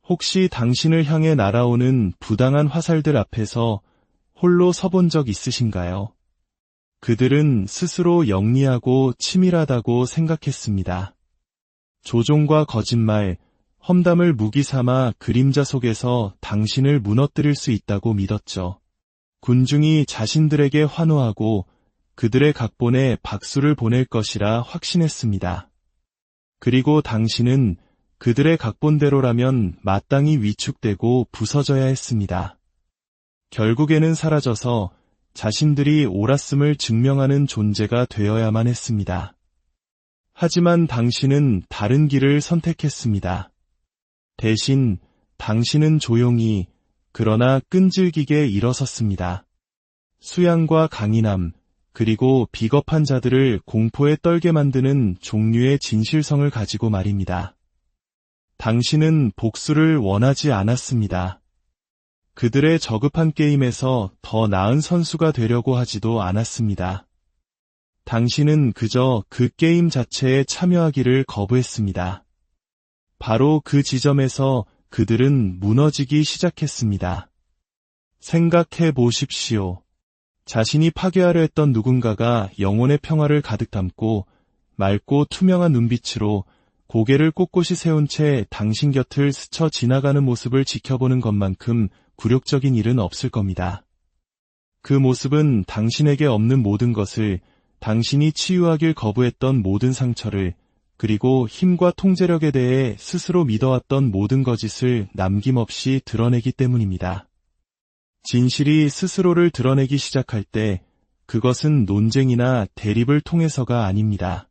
혹시 당신을 향해 날아오는 부당한 화살들 앞에서 홀로 서본 적 있으신가요? 그들은 스스로 영리하고 치밀하다고 생각했습니다. 조종과 거짓말, 험담을 무기 삼아 그림자 속에서 당신을 무너뜨릴 수 있다고 믿었죠. 군중이 자신들에게 환호하고 그들의 각본에 박수를 보낼 것이라 확신했습니다. 그리고 당신은 그들의 각본대로라면 마땅히 위축되고 부서져야 했습니다. 결국에는 사라져서 자신들이 옳았음을 증명하는 존재가 되어야만 했습니다. 하지만 당신은 다른 길을 선택했습니다. 대신 당신은 조용히 그러나 끈질기게 일어섰습니다. 수양과 강인함, 그리고 비겁한 자들을 공포에 떨게 만드는 종류의 진실성을 가지고 말입니다. 당신은 복수를 원하지 않았습니다. 그들의 저급한 게임에서 더 나은 선수가 되려고 하지도 않았습니다. 당신은 그저 그 게임 자체에 참여하기를 거부했습니다. 바로 그 지점에서 그들은 무너지기 시작했습니다. 생각해 보십시오. 자신이 파괴하려 했던 누군가가 영혼의 평화를 가득 담고 맑고 투명한 눈빛으로 고개를 꼿꼿이 세운 채 당신 곁을 스쳐 지나가는 모습을 지켜보는 것만큼 굴욕적인 일은 없을 겁니다. 그 모습은 당신에게 없는 모든 것을, 당신이 치유하길 거부했던 모든 상처를, 그리고 힘과 통제력에 대해 스스로 믿어왔던 모든 거짓을 남김없이 드러내기 때문입니다. 진실이 스스로를 드러내기 시작할 때 그것은 논쟁이나 대립을 통해서가 아닙니다.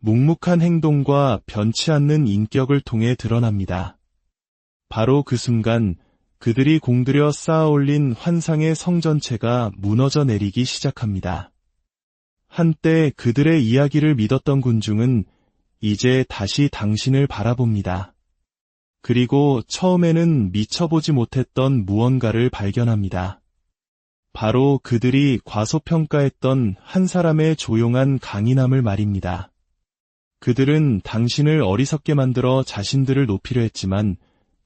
묵묵한 행동과 변치 않는 인격을 통해 드러납니다. 바로 그 순간 그들이 공들여 쌓아올린 환상의 성 전체가 무너져 내리기 시작합니다. 한때 그들의 이야기를 믿었던 군중은 이제 다시 당신을 바라봅니다. 그리고 처음에는 미쳐보지 못했던 무언가를 발견합니다. 바로 그들이 과소평가했던 한 사람의 조용한 강인함을 말입니다. 그들은 당신을 어리석게 만들어 자신들을 높이려 했지만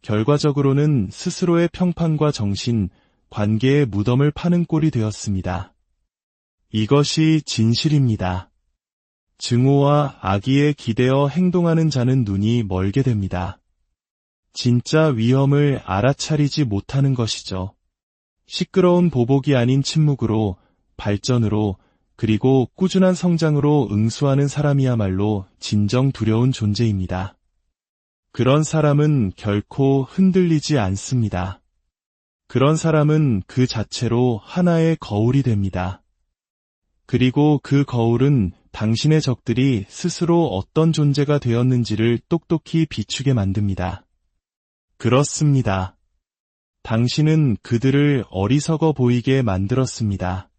결과적으로는 스스로의 평판과 정신, 관계의 무덤을 파는 꼴이 되었습니다. 이것이 진실입니다. 증오와 악의에 기대어 행동하는 자는 눈이 멀게 됩니다. 진짜 위험을 알아차리지 못하는 것이죠. 시끄러운 보복이 아닌 침묵으로, 발전으로, 그리고 꾸준한 성장으로 응수하는 사람이야말로 진정 두려운 존재입니다. 그런 사람은 결코 흔들리지 않습니다. 그런 사람은 그 자체로 하나의 거울이 됩니다. 그리고 그 거울은 당신의 적들이 스스로 어떤 존재가 되었는지를 똑똑히 비추게 만듭니다. 그렇습니다. 당신은 그들을 어리석어 보이게 만들었습니다.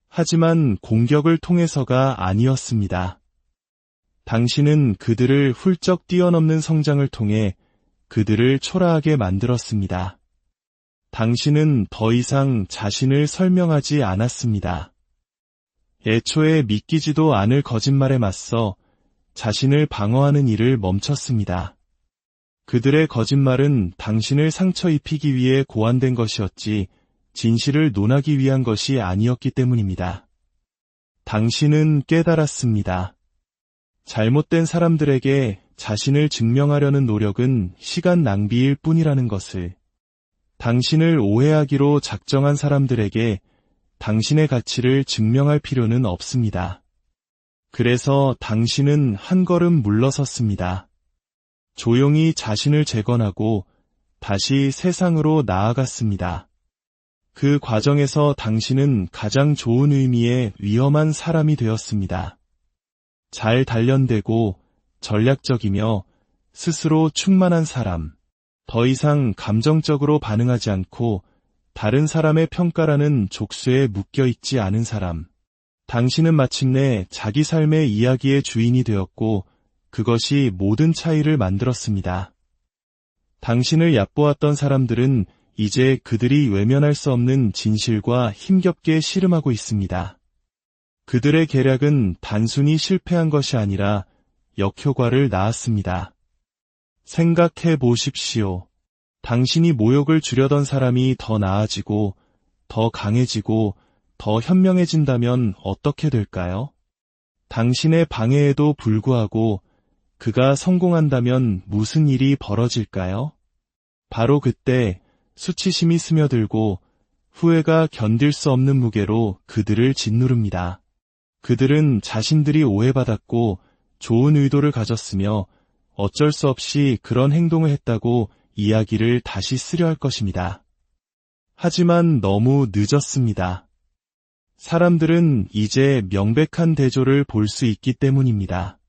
하지만 공격을 통해서가 아니었습니다. 당신은 그들을 훌쩍 뛰어넘는 성장을 통해 그들을 초라하게 만들었습니다. 당신은 더 이상 자신을 설명하지 않았습니다. 애초에 믿기지도 않을 거짓말에 맞서 자신을 방어하는 일을 멈췄습니다. 그들의 거짓말은 당신을 상처 입히기 위해 고안된 것이었지 진실을 논하기 위한 것이 아니었기 때문입니다. 당신은 깨달았습니다. 잘못된 사람들에게 자신을 증명하려는 노력은 시간 낭비일 뿐이라는 것을. 당신을 오해하기로 작정한 사람들에게 당신의 가치를 증명할 필요는 없습니다. 그래서 당신은 한 걸음 물러섰습니다. 조용히 자신을 재건하고 다시 세상으로 나아갔습니다. 그 과정에서 당신은 가장 좋은 의미의 위험한 사람이 되었습니다. 잘 단련되고 전략적이며 스스로 충만한 사람, 더 이상 감정적으로 반응하지 않고 다른 사람의 평가라는 족쇄에 묶여있지 않은 사람. 당신은 마침내 자기 삶의 이야기의 주인이 되었고 그것이 모든 차이를 만들었습니다. 당신을 얕보았던 사람들은 이제 그들이 외면할 수 없는 진실과 힘겹게 씨름하고 있습니다. 그들의 계략은 단순히 실패한 것이 아니라 역효과를 낳았습니다. 생각해 보십시오. 당신이 모욕을 주려던 사람이 더 나아지고, 더 강해지고, 더 현명해진다면 어떻게 될까요? 당신의 방해에도 불구하고 그가 성공한다면 무슨 일이 벌어질까요? 바로 그때 수치심이 스며들고 후회가 견딜 수 없는 무게로 그들을 짓누릅니다. 그들은 자신들이 오해받았고 좋은 의도를 가졌으며 어쩔 수 없이 그런 행동을 했다고 이야기를 다시 쓰려 할 것입니다. 하지만 너무 늦었습니다. 사람들은 이제 명백한 대조를 볼 수 있기 때문입니다.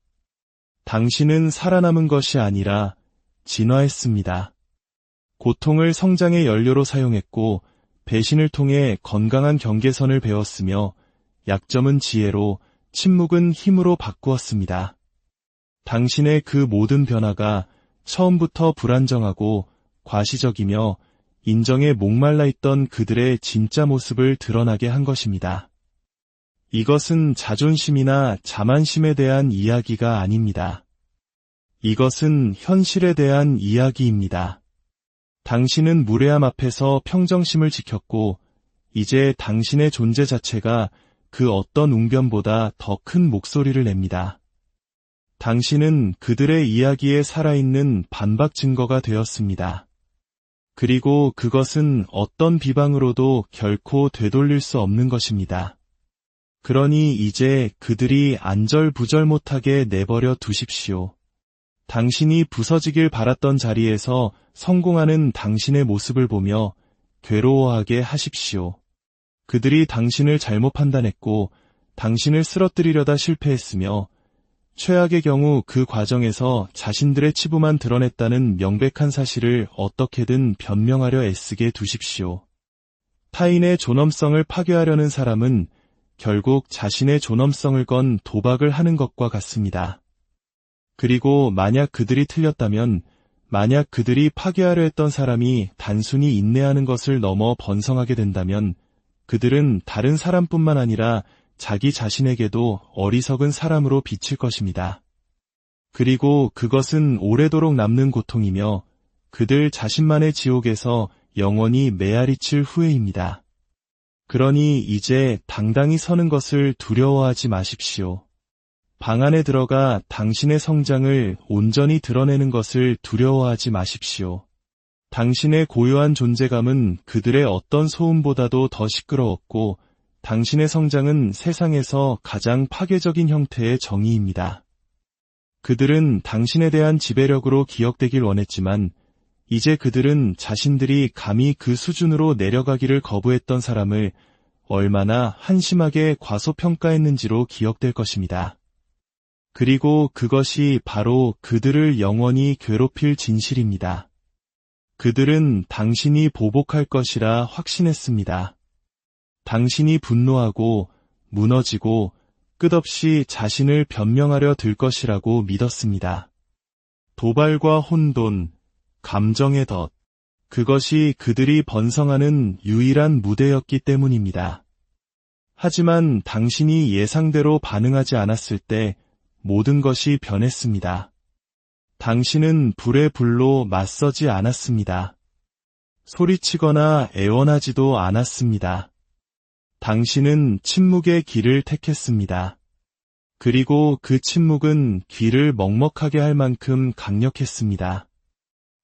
당신은 살아남은 것이 아니라 진화했습니다. 고통을 성장의 연료로 사용했고 배신을 통해 건강한 경계선을 배웠으며 약점은 지혜로, 침묵은 힘으로 바꾸었습니다. 당신의 그 모든 변화가 처음부터 불안정하고 과시적이며 인정에 목말라 있던 그들의 진짜 모습을 드러나게 한 것입니다. 이것은 자존심이나 자만심에 대한 이야기가 아닙니다. 이것은 현실에 대한 이야기입니다. 당신은 무례함 앞에서 평정심을 지켰고 이제 당신의 존재 자체가 그 어떤 웅변보다 더 큰 목소리를 냅니다. 당신은 그들의 이야기에 살아있는 반박 증거가 되었습니다. 그리고 그것은 어떤 비방으로도 결코 되돌릴 수 없는 것입니다. 그러니 이제 그들이 안절부절 못하게 내버려 두십시오. 당신이 부서지길 바랐던 자리에서 성공하는 당신의 모습을 보며 괴로워하게 하십시오. 그들이 당신을 잘못 판단했고 당신을 쓰러뜨리려다 실패했으며 최악의 경우 그 과정에서 자신들의 치부만 드러냈다는 명백한 사실을 어떻게든 변명하려 애쓰게 두십시오. 타인의 존엄성을 파괴하려는 사람은 결국 자신의 존엄성을 건 도박을 하는 것과 같습니다. 그리고 만약 그들이 틀렸다면, 만약 그들이 파괴하려 했던 사람이 단순히 인내하는 것을 넘어 번성하게 된다면 그들은 다른 사람뿐만 아니라 자기 자신에게도 어리석은 사람으로 비칠 것입니다. 그리고 그것은 오래도록 남는 고통이며 그들 자신만의 지옥에서 영원히 메아리칠 후회입니다. 그러니 이제 당당히 서는 것을 두려워하지 마십시오. 방 안에 들어가 당신의 성장을 온전히 드러내는 것을 두려워하지 마십시오. 당신의 고요한 존재감은 그들의 어떤 소음보다도 더 시끄러웠고 당신의 성장은 세상에서 가장 파괴적인 형태의 정의입니다. 그들은 당신에 대한 지배력으로 기억되길 원했지만 이제 그들은 자신들이 감히 그 수준으로 내려가기를 거부했던 사람을 얼마나 한심하게 과소평가했는지로 기억될 것입니다. 그리고 그것이 바로 그들을 영원히 괴롭힐 진실입니다. 그들은 당신이 보복할 것이라 확신했습니다. 당신이 분노하고 무너지고 끝없이 자신을 변명하려 들 것이라고 믿었습니다. 도발과 혼돈, 감정의 덫, 그것이 그들이 번성하는 유일한 무대였기 때문입니다. 하지만 당신이 예상대로 반응하지 않았을 때 모든 것이 변했습니다. 당신은 불의 불로 맞서지 않았습니다. 소리치거나 애원하지도 않았습니다. 당신은 침묵의 길을 택했습니다. 그리고 그 침묵은 귀를 먹먹하게 할 만큼 강력했습니다.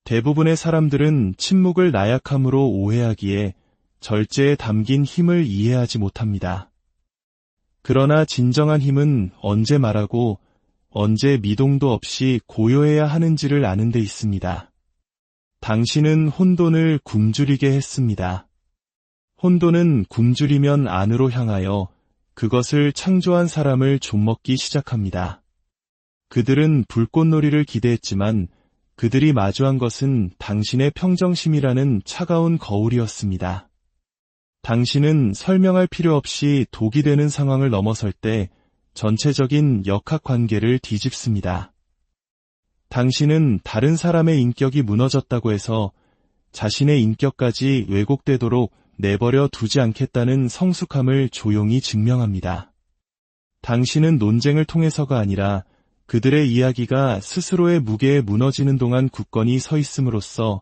대부분의 사람들은 침묵을 나약함으로 오해하기에 절제에 담긴 힘을 이해하지 못합니다. 그러나 진정한 힘은 언제 말하고 언제 미동도 없이 고요해야 하는지를 아는 데 있습니다. 당신은 혼돈을 굶주리게 했습니다. 혼돈은 굶주리면 안으로 향하여 그것을 창조한 사람을 좀먹기 시작합니다. 그들은 불꽃놀이를 기대했지만 그들이 마주한 것은 당신의 평정심이라는 차가운 거울이었습니다. 당신은 설명할 필요 없이 독이 되는 상황을 넘어설 때 전체적인 역학관계를 뒤집습니다. 당신은 다른 사람의 인격이 무너졌다고 해서 자신의 인격까지 왜곡되도록 내버려 두지 않겠다는 성숙함을 조용히 증명합니다. 당신은 논쟁을 통해서가 아니라 그들의 이야기가 스스로의 무게에 무너지는 동안 굳건히 서 있음으로써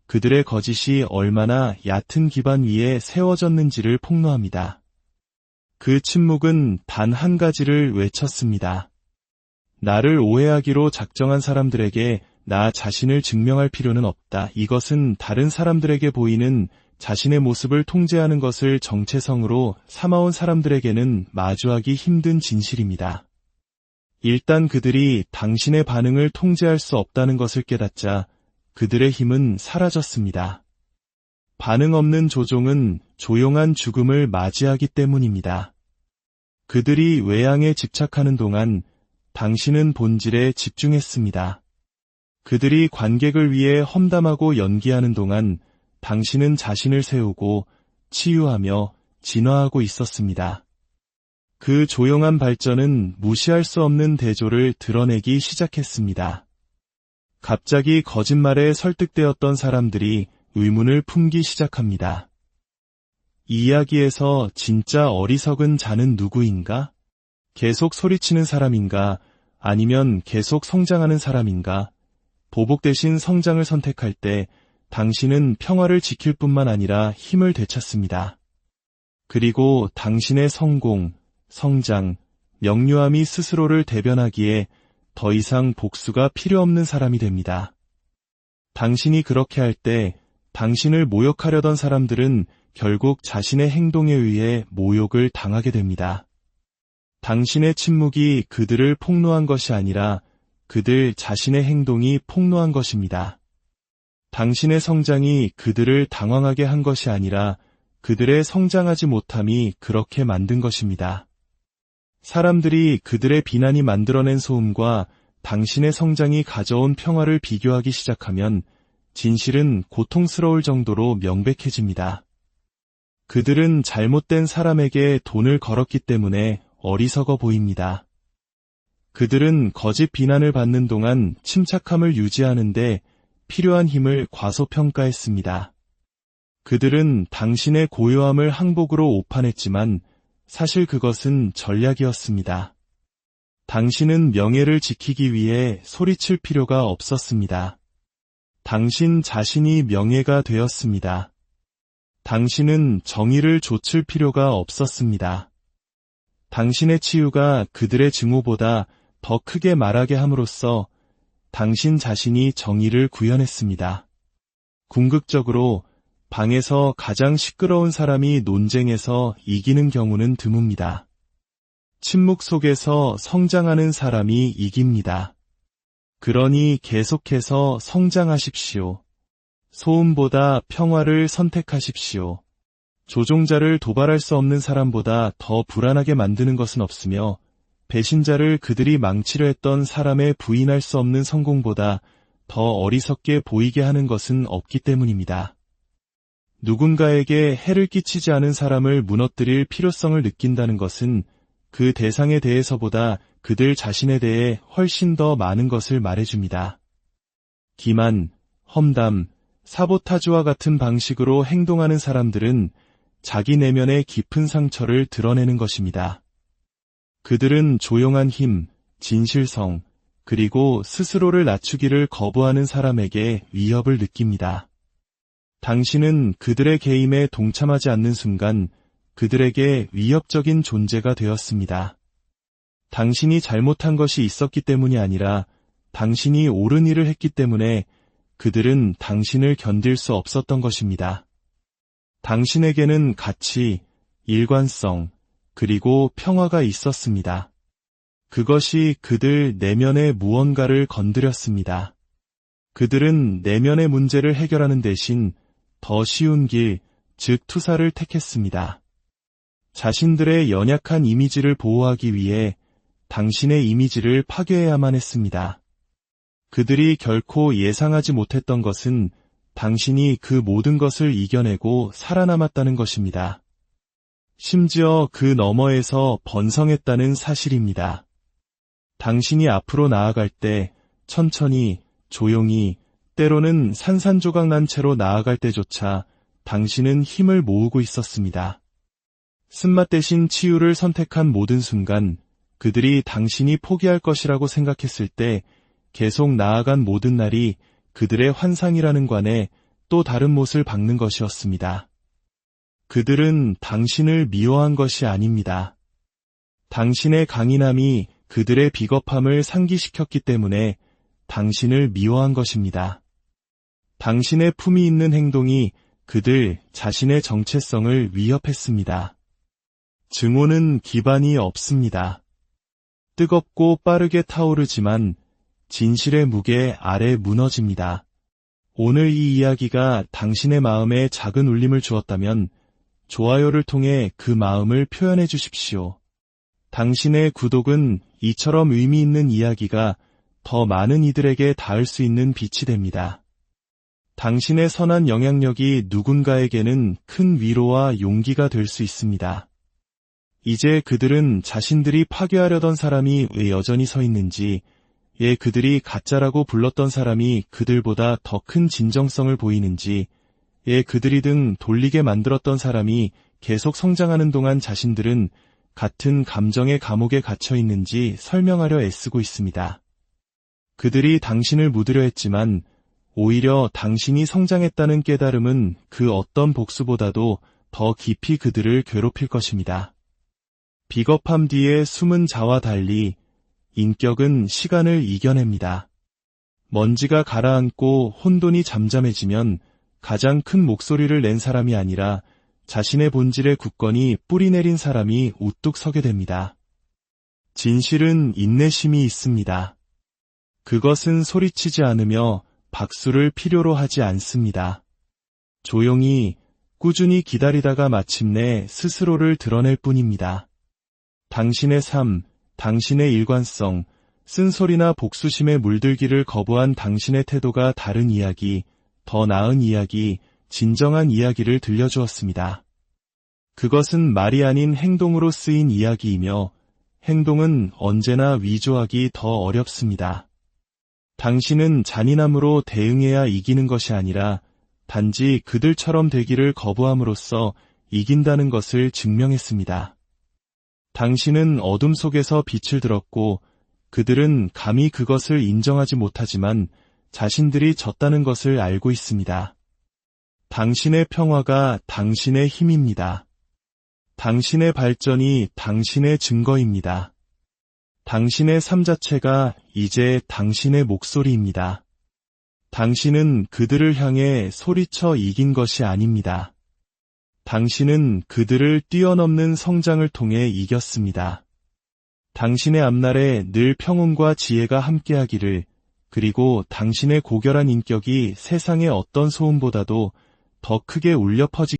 그들의 거짓이 얼마나 얕은 기반 위에 세워졌는지를 폭로합니다. 그 침묵은 단 한 가지를 외쳤습니다. 나를 오해하기로 작정한 사람들에게 나 자신을 증명할 필요는 없다. 이것은 다른 사람들에게 보이는 자신의 모습을 통제하는 것을 정체성으로 삼아온 사람들에게는 마주하기 힘든 진실입니다. 일단 그들이 당신의 반응을 통제할 수 없다는 것을 깨닫자 그들의 힘은 사라졌습니다. 반응 없는 조종은 조용한 죽음을 맞이하기 때문입니다. 그들이 외양에 집착하는 동안 당신은 본질에 집중했습니다. 그들이 관객을 위해 험담하고 연기하는 동안 당신은 자신을 세우고 치유하며 진화하고 있었습니다. 그 조용한 발전은 무시할 수 없는 대조를 드러내기 시작했습니다. 갑자기 거짓말에 설득되었던 사람들이 의문을 품기 시작합니다. 이 이야기에서 진짜 어리석은 자는 누구인가? 계속 소리치는 사람인가? 아니면 계속 성장하는 사람인가? 보복 대신 성장을 선택할 때 당신은 평화를 지킬 뿐만 아니라 힘을 되찾습니다. 그리고 당신의 성공, 성장, 명료함이 스스로를 대변하기에 더 이상 복수가 필요 없는 사람이 됩니다. 당신이 그렇게 할 때 당신을 모욕하려던 사람들은 결국 자신의 행동에 의해 모욕을 당하게 됩니다. 당신의 침묵이 그들을 폭로한 것이 아니라 그들 자신의 행동이 폭로한 것입니다. 당신의 성장이 그들을 당황하게 한 것이 아니라 그들의 성장하지 못함이 그렇게 만든 것입니다. 사람들이 그들의 비난이 만들어낸 소음과 당신의 성장이 가져온 평화를 비교하기 시작하면 진실은 고통스러울 정도로 명백해집니다. 그들은 잘못된 사람에게 돈을 걸었기 때문에 어리석어 보입니다. 그들은 거짓 비난을 받는 동안 침착함을 유지하는데 필요한 힘을 과소평가했습니다. 그들은 당신의 고요함을 항복으로 오판했지만 사실 그것은 전략이었습니다. 당신은 명예를 지키기 위해 소리칠 필요가 없었습니다. 당신 자신이 명예가 되었습니다. 당신은 정의를 좇을 필요가 없었습니다. 당신의 치유가 그들의 증오보다 더 크게 말하게 함으로써 당신 자신이 정의를 구현했습니다. 궁극적으로 방에서 가장 시끄러운 사람이 논쟁에서 이기는 경우는 드뭅니다. 침묵 속에서 성장하는 사람이 이깁니다. 그러니 계속해서 성장하십시오. 소음보다 평화를 선택하십시오. 조종자를 도발할 수 없는 사람보다 더 불안하게 만드는 것은 없으며 배신자를 그들이 망치려 했던 사람의 부인할 수 없는 성공보다 더 어리석게 보이게 하는 것은 없기 때문입니다. 누군가에게 해를 끼치지 않은 사람을 무너뜨릴 필요성을 느낀다는 것은 그 대상에 대해서보다 그들 자신에 대해 훨씬 더 많은 것을 말해줍니다. 기만, 험담, 사보타주와 같은 방식으로 행동하는 사람들은 자기 내면의 깊은 상처를 드러내는 것입니다. 그들은 조용한 힘, 진실성, 그리고 스스로를 낮추기를 거부하는 사람에게 위협을 느낍니다. 당신은 그들의 게임에 동참하지 않는 순간 그들에게 위협적인 존재가 되었습니다. 당신이 잘못한 것이 있었기 때문이 아니라 당신이 옳은 일을 했기 때문에 그들은 당신을 견딜 수 없었던 것입니다. 당신에게는 가치, 일관성, 그리고 평화가 있었습니다. 그것이 그들 내면의 무언가를 건드렸습니다. 그들은 내면의 문제를 해결하는 대신 더 쉬운 길, 즉 투사를 택했습니다. 자신들의 연약한 이미지를 보호하기 위해 당신의 이미지를 파괴해야만 했습니다. 그들이 결코 예상하지 못했던 것은 당신이 그 모든 것을 이겨내고 살아남았다는 것입니다. 심지어 그 너머에서 번성했다는 사실입니다. 당신이 앞으로 나아갈 때 천천히, 조용히, 때로는 산산조각 난 채로 나아갈 때조차 당신은 힘을 모으고 있었습니다. 쓴맛 대신 치유를 선택한 모든 순간 그들이 당신이 포기할 것이라고 생각했을 때 계속 나아간 모든 날이 그들의 환상이라는 관에 또 다른 못을 박는 것이었습니다. 그들은 당신을 미워한 것이 아닙니다. 당신의 강인함이 그들의 비겁함을 상기시켰기 때문에 당신을 미워한 것입니다. 당신의 품위 있는 행동이 그들 자신의 정체성을 위협했습니다. 증오는 기반이 없습니다. 뜨겁고 빠르게 타오르지만 진실의 무게 아래 무너집니다. 오늘 이 이야기가 당신의 마음에 작은 울림을 주었다면 좋아요를 통해 그 마음을 표현해 주십시오. 당신의 구독은 이처럼 의미 있는 이야기가 더 많은 이들에게 닿을 수 있는 빛이 됩니다. 당신의 선한 영향력이 누군가에게는 큰 위로와 용기가 될 수 있습니다. 이제 그들은 자신들이 파괴하려던 사람이 왜 여전히 서 있는지, 그들이 가짜라고 불렀던 사람이 그들보다 더 큰 진정성을 보이는지, 그들이 등 돌리게 만들었던 사람이 계속 성장하는 동안 자신들은 같은 감정의 감옥에 갇혀 있는지 설명하려 애쓰고 있습니다. 그들이 당신을 묻으려 했지만 오히려 당신이 성장했다는 깨달음은 그 어떤 복수보다도 더 깊이 그들을 괴롭힐 것입니다. 비겁함 뒤에 숨은 자와 달리 인격은 시간을 이겨냅니다. 먼지가 가라앉고 혼돈이 잠잠해지면 가장 큰 목소리를 낸 사람이 아니라 자신의 본질에 굳건히 뿌리내린 사람이 우뚝 서게 됩니다. 진실은 인내심이 있습니다. 그것은 소리치지 않으며 박수를 필요로 하지 않습니다. 조용히, 꾸준히 기다리다가 마침내 스스로를 드러낼 뿐입니다. 당신의 삶, 당신의 일관성, 쓴소리나 복수심에 물들기를 거부한 당신의 태도가 다른 이야기, 더 나은 이야기, 진정한 이야기를 들려주었습니다. 그것은 말이 아닌 행동으로 쓰인 이야기이며 행동은 언제나 위조하기 더 어렵습니다. 당신은 잔인함으로 대응해야 이기는 것이 아니라 단지 그들처럼 되기를 거부함으로써 이긴다는 것을 증명했습니다. 당신은 어둠 속에서 빛을 들었고 그들은 감히 그것을 인정하지 못하지만 자신들이 졌다는 것을 알고 있습니다. 당신의 평화가 당신의 힘입니다. 당신의 발전이 당신의 증거입니다. 당신의 삶 자체가 이제 당신의 목소리입니다. 당신은 그들을 향해 소리쳐 이긴 것이 아닙니다. 당신은 그들을 뛰어넘는 성장을 통해 이겼습니다. 당신의 앞날에 늘 평온과 지혜가 함께하기를, 그리고 당신의 고결한 인격이 세상의 어떤 소음보다도 더 크게 울려 퍼지기를